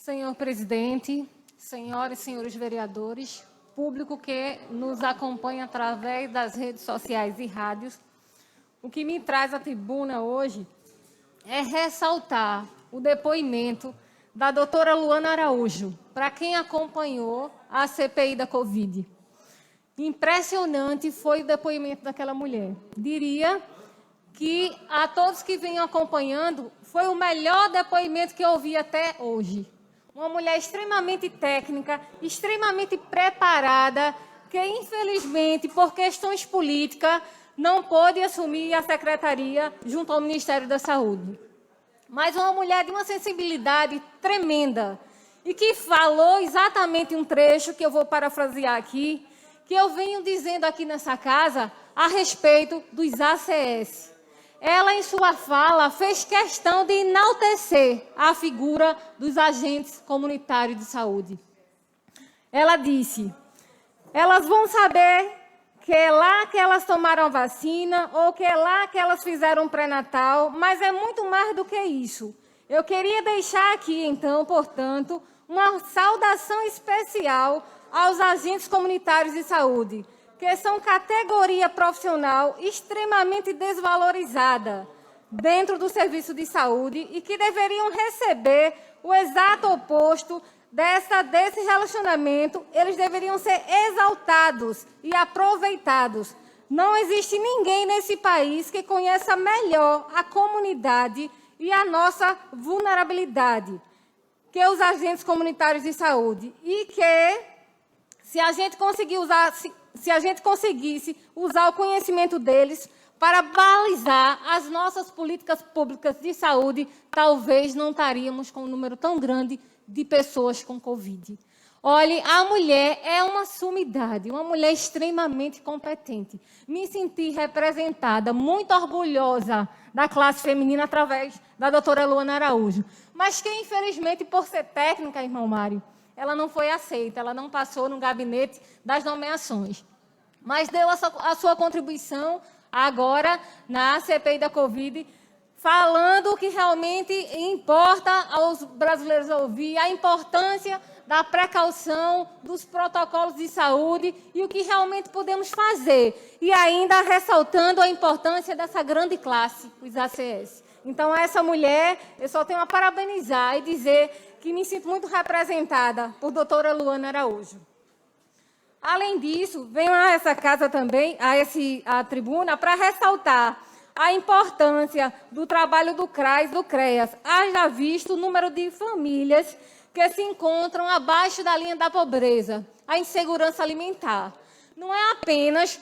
Senhor presidente, senhoras e senhores vereadores, público que nos acompanha através das redes sociais e rádios, o que me traz à tribuna hoje é ressaltar o depoimento da doutora Luana Araújo, para quem acompanhou a CPI da Covid. Impressionante foi o depoimento daquela mulher. Diria que a todos que vêm acompanhando, foi o melhor depoimento que eu ouvi até hoje. Uma mulher extremamente técnica, extremamente preparada, que infelizmente, por questões políticas, não pôde assumir a secretaria junto ao Ministério da Saúde. Mas uma mulher de uma sensibilidade tremenda e que falou exatamente um trecho que eu vou parafrasear aqui, que eu venho dizendo aqui nessa casa a respeito dos ACS. Ela, em sua fala, fez questão de enaltecer a figura dos agentes comunitários de saúde. Ela disse: elas vão saber que é lá que elas tomaram vacina ou que é lá que elas fizeram pré-natal, mas é muito mais do que isso. Eu queria deixar aqui, então, portanto, uma saudação especial aos agentes comunitários de saúde, que são categoria profissional extremamente desvalorizada dentro do serviço de saúde e que deveriam receber o exato oposto desse relacionamento. Eles deveriam ser exaltados e aproveitados. Não existe ninguém nesse país que conheça melhor a comunidade e a nossa vulnerabilidade que os agentes comunitários de saúde. E que, se a gente conseguisse usar o conhecimento deles para balizar as nossas políticas públicas de saúde, talvez não estaríamos com um número tão grande de pessoas com Covid. Olhe, a mulher é uma sumidade, uma mulher extremamente competente. Me senti representada, muito orgulhosa da classe feminina através da doutora Luana Araújo. Mas que, infelizmente, por ser técnica, irmão Mário, ela não foi aceita, ela não passou no gabinete das nomeações. Mas deu a sua contribuição agora na CPI da Covid, falando o que realmente importa aos brasileiros ouvir, a importância da precaução, dos protocolos de saúde e o que realmente podemos fazer. E ainda ressaltando a importância dessa grande classe, os ACS. Então, essa mulher, eu só tenho a parabenizar e dizer que me sinto muito representada por doutora Luana Araújo. Além disso, venho a essa casa também, a tribuna, para ressaltar a importância do trabalho do CRAS, do CREAS, haja visto o número de famílias que se encontram abaixo da linha da pobreza, a insegurança alimentar. Não é apenas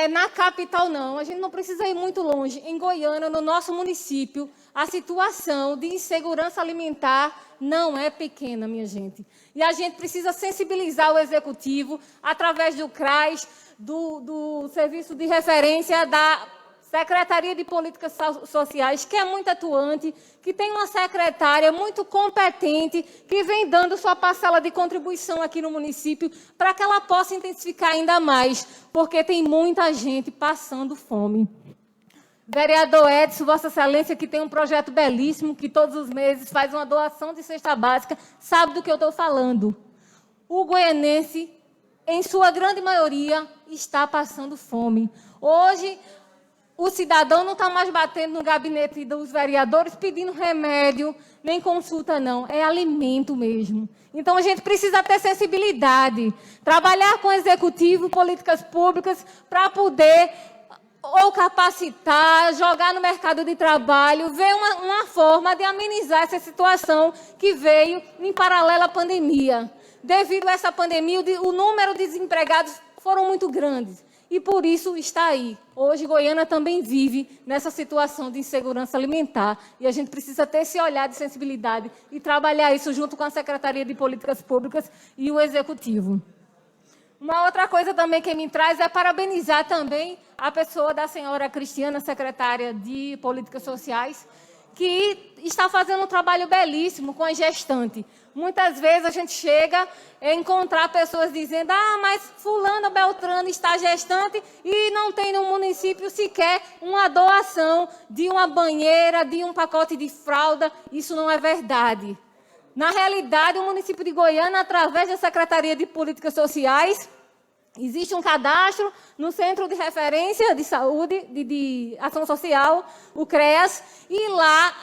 na capital, não. A gente não precisa ir muito longe. Em Goiânia, no nosso município, a situação de insegurança alimentar não é pequena, minha gente. E a gente precisa sensibilizar o executivo através do CRAS, do Serviço de Referência da Secretaria de Políticas Sociais, que é muito atuante, que tem uma secretária muito competente, que vem dando sua parcela de contribuição aqui no município, para que ela possa intensificar ainda mais, porque tem muita gente passando fome. Vereador Edson, Vossa Excelência, que tem um projeto belíssimo, que todos os meses faz uma doação de cesta básica, sabe do que eu estou falando. O goianense, em sua grande maioria, está passando fome. Hoje, o cidadão não está mais batendo no gabinete dos vereadores pedindo remédio, nem consulta, não. É alimento mesmo. Então, a gente precisa ter sensibilidade, trabalhar com o executivo, políticas públicas, para poder ou capacitar, jogar no mercado de trabalho, ver uma forma de amenizar essa situação que veio em paralelo à pandemia. Devido a essa pandemia, o número de desempregados foram muito grandes. E por isso está aí. Hoje, Goiânia também vive nessa situação de insegurança alimentar. E a gente precisa ter esse olhar de sensibilidade e trabalhar isso junto com a Secretaria de Políticas Públicas e o Executivo. Uma outra coisa também que me traz é parabenizar também a pessoa da senhora Cristiana, secretária de Políticas Sociais, que está fazendo um trabalho belíssimo com a gestante. Muitas vezes a gente chega a encontrar pessoas dizendo: mas fulano Beltrano está gestante e não tem no município sequer uma doação de uma banheira, de um pacote de fralda. Isso não é verdade. Na realidade, o município de Goiânia, através da Secretaria de Políticas Sociais, existe um cadastro no Centro de Referência de Saúde, de Ação Social, o CREAS, e lá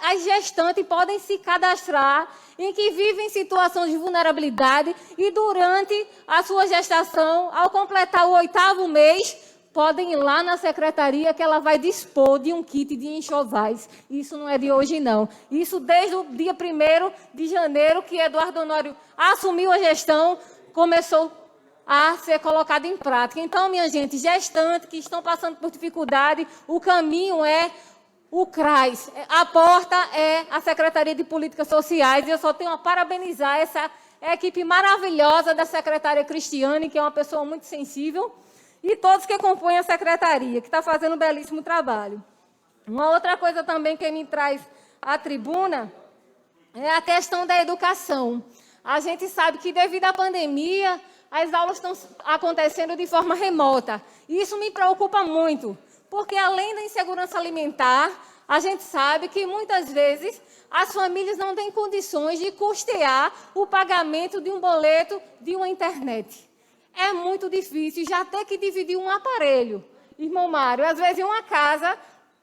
as gestantes podem se cadastrar em que vivem em situação de vulnerabilidade e durante a sua gestação, ao completar o 8º mês, podem ir lá na secretaria que ela vai dispor de um kit de enxovais. Isso não é de hoje, não. Isso desde o dia 1º de janeiro, que Eduardo Honório assumiu a gestão, começou a ser colocado em prática. Então, minha gente, gestantes que estão passando por dificuldade, o caminho é o CRAS. A porta é a Secretaria de Políticas Sociais. E eu só tenho a parabenizar essa equipe maravilhosa da secretária Cristiane, que é uma pessoa muito sensível, e todos que compõem a secretaria, que está fazendo um belíssimo trabalho. Uma outra coisa também que me traz à tribuna é a questão da educação. A gente sabe que, devido à pandemia, as aulas estão acontecendo de forma remota. E isso me preocupa muito, porque, além da insegurança alimentar, a gente sabe que, muitas vezes, as famílias não têm condições de custear o pagamento de um boleto de uma internet. É muito difícil já ter que dividir um aparelho. Irmão Mário, às vezes em uma casa,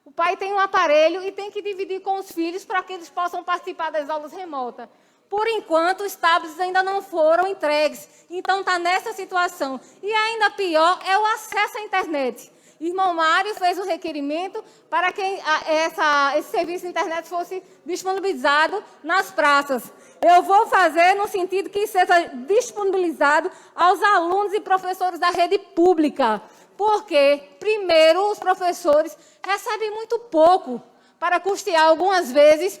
o pai tem um aparelho e tem que dividir com os filhos para que eles possam participar das aulas remotas. Por enquanto, os tablets ainda não foram entregues. Então, está nessa situação. E ainda pior é o acesso à internet. Irmão Mário fez um requerimento para que esse serviço de internet fosse disponibilizado nas praças. Eu vou fazer no sentido que seja disponibilizado aos alunos e professores da rede pública. Porque, primeiro, os professores recebem muito pouco para custear, algumas vezes,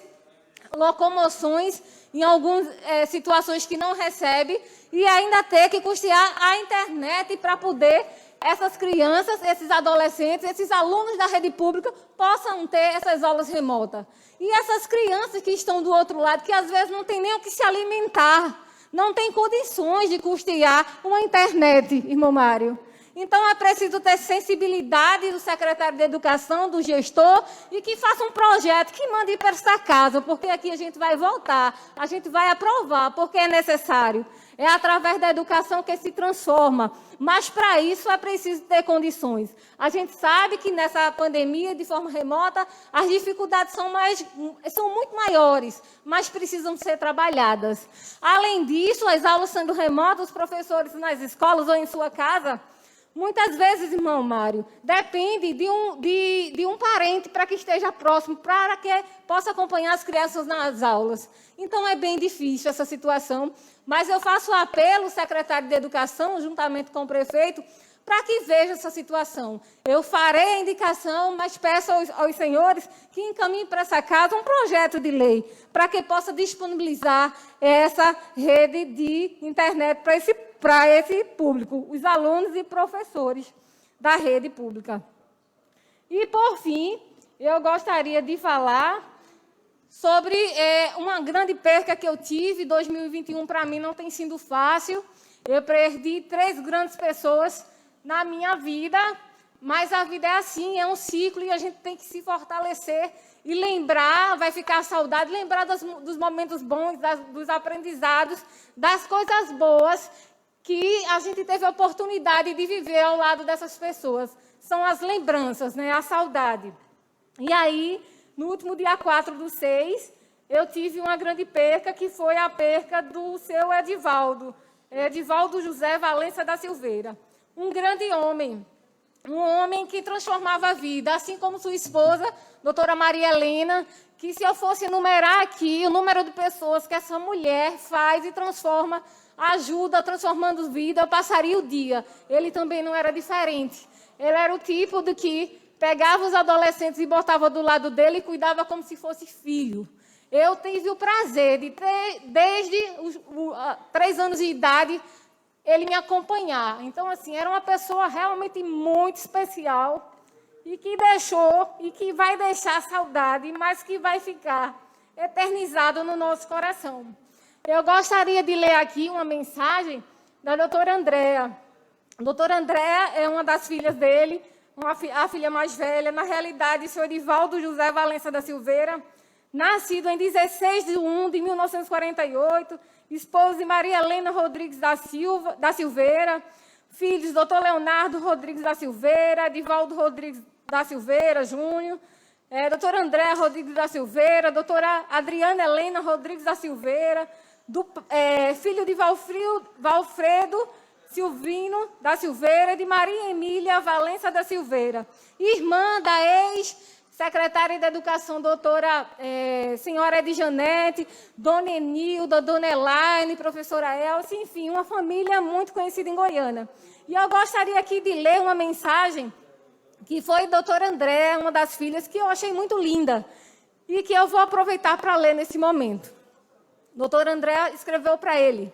locomoções em algumas situações que não recebe, e ainda ter que custear a internet para poder essas crianças, esses adolescentes, esses alunos da rede pública possam ter essas aulas remotas. E essas crianças que estão do outro lado, que às vezes não tem nem o que se alimentar, não tem condições de custear uma internet, irmão Mário. Então, é preciso ter sensibilidade do secretário de Educação, do gestor, e que faça um projeto que mande para essa casa, porque aqui a gente vai voltar, a gente vai aprovar, porque é necessário. É através da educação que se transforma. Mas, para isso, é preciso ter condições. A gente sabe que, nessa pandemia, de forma remota, as dificuldades são muito maiores, mas precisam ser trabalhadas. Além disso, as aulas sendo remotas, os professores nas escolas ou em sua casa, muitas vezes, irmão Mário, depende de um parente para que esteja próximo, para que possa acompanhar as crianças nas aulas. Então, é bem difícil essa situação, mas eu faço apelo ao secretário de Educação, juntamente com o prefeito, para que veja essa situação. Eu farei a indicação, mas peço aos senhores que encaminhem para essa casa um projeto de lei, para que possa disponibilizar essa rede de internet para esse público, os alunos e professores da rede pública. E, por fim, eu gostaria de falar sobre uma grande perca que eu tive. 2021, para mim, não tem sido fácil. Eu perdi 3 grandes pessoas na minha vida, mas a vida é assim, é um ciclo, e a gente tem que se fortalecer e lembrar, vai ficar a saudade, lembrar dos momentos bons, dos aprendizados, das coisas boas que a gente teve a oportunidade de viver ao lado dessas pessoas. São as lembranças, né? A saudade. E aí, no último dia 4/6, eu tive uma grande perca, que foi a perca do seu Edivaldo José Valença da Silveira. Um grande homem, um homem que transformava a vida, assim como sua esposa, doutora Maria Helena, que, se eu fosse enumerar aqui o número de pessoas que essa mulher faz e transforma, ajuda, transformando vida, eu passaria o dia. Ele também não era diferente. Ele era o tipo de que pegava os adolescentes e botava do lado dele e cuidava como se fosse filho. Eu tive o prazer de ter, desde os 3 anos de idade, ele me acompanhar. Então, assim, era uma pessoa realmente muito especial e que deixou e que vai deixar saudade, mas que vai ficar eternizado no nosso coração. Eu gostaria de ler aqui uma mensagem da doutora Andréa. A doutora Andréa é uma das filhas dele, a filha mais velha. Na realidade, o senhor Edivaldo José Valença da Silveira nascido em 16 de 1 de 1948, esposo de Maria Helena Rodrigues da Silveira, filhos Dr. Leonardo Rodrigues da Silveira, Edivaldo Rodrigues da Silveira Júnior, doutora Andréa Rodrigues da Silveira, doutora Adriana Helena Rodrigues da Silveira, filho de Valfredo Silvino da Silveira, de Maria Emília Valença da Silveira, irmã da ex-secretária de Educação, doutora senhora Edjanete, dona Enilda, dona Elaine, professora Elsa, enfim, uma família muito conhecida em Goiânia. E eu gostaria aqui de ler uma mensagem que foi da doutora Andréa, uma das filhas, que eu achei muito linda e que eu vou aproveitar para ler nesse momento. Doutora Andréa escreveu para ele: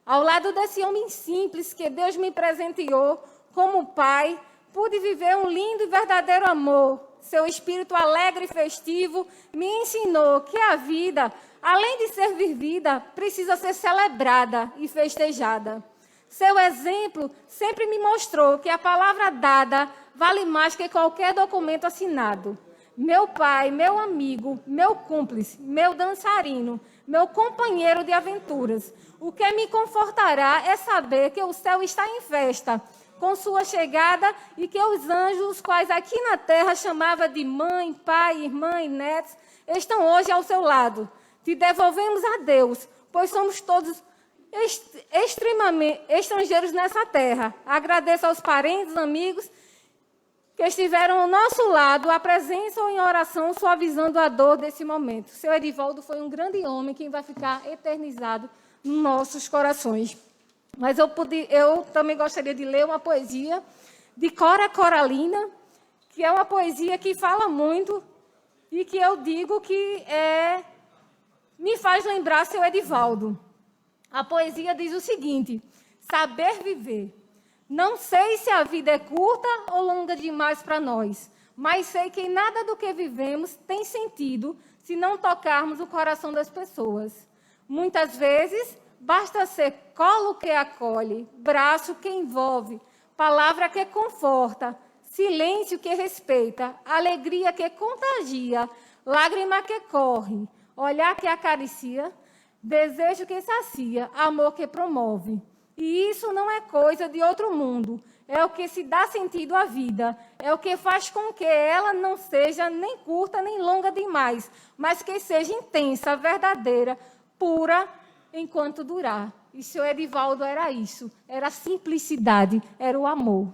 ao lado desse homem simples que Deus me presenteou como pai, pude viver um lindo e verdadeiro amor. Seu espírito alegre e festivo me ensinou que a vida, além de ser vivida, precisa ser celebrada e festejada. Seu exemplo sempre me mostrou que a palavra dada vale mais que qualquer documento assinado. Meu pai, meu amigo, meu cúmplice, meu dançarino, meu companheiro de aventuras. O que me confortará é saber que o céu está em festa com sua chegada e que os anjos, os quais aqui na terra chamava de mãe, pai, irmã e netos, estão hoje ao seu lado. Te devolvemos a Deus, pois somos todos extremamente estrangeiros nessa terra. Agradeço aos parentes, amigos que estiveram ao nosso lado, a presença ou em oração, suavizando a dor desse momento. Seu Edivaldo foi um grande homem que vai ficar eternizado nos nossos corações. Mas eu também gostaria de ler uma poesia de Cora Coralina, que é uma poesia que fala muito e que eu digo que me faz lembrar seu Edivaldo. A poesia diz o seguinte: saber viver. Não sei se a vida é curta ou longa demais para nós, mas sei que nada do que vivemos tem sentido se não tocarmos o coração das pessoas. Muitas vezes, basta ser colo que acolhe, braço que envolve, palavra que conforta, silêncio que respeita, alegria que contagia, lágrima que corre, olhar que acaricia, desejo que sacia, amor que promove. E isso não é coisa de outro mundo, é o que se dá sentido à vida, é o que faz com que ela não seja nem curta nem longa demais, mas que seja intensa, verdadeira, pura, enquanto durar. E seu Edivaldo era isso, era a simplicidade, era o amor.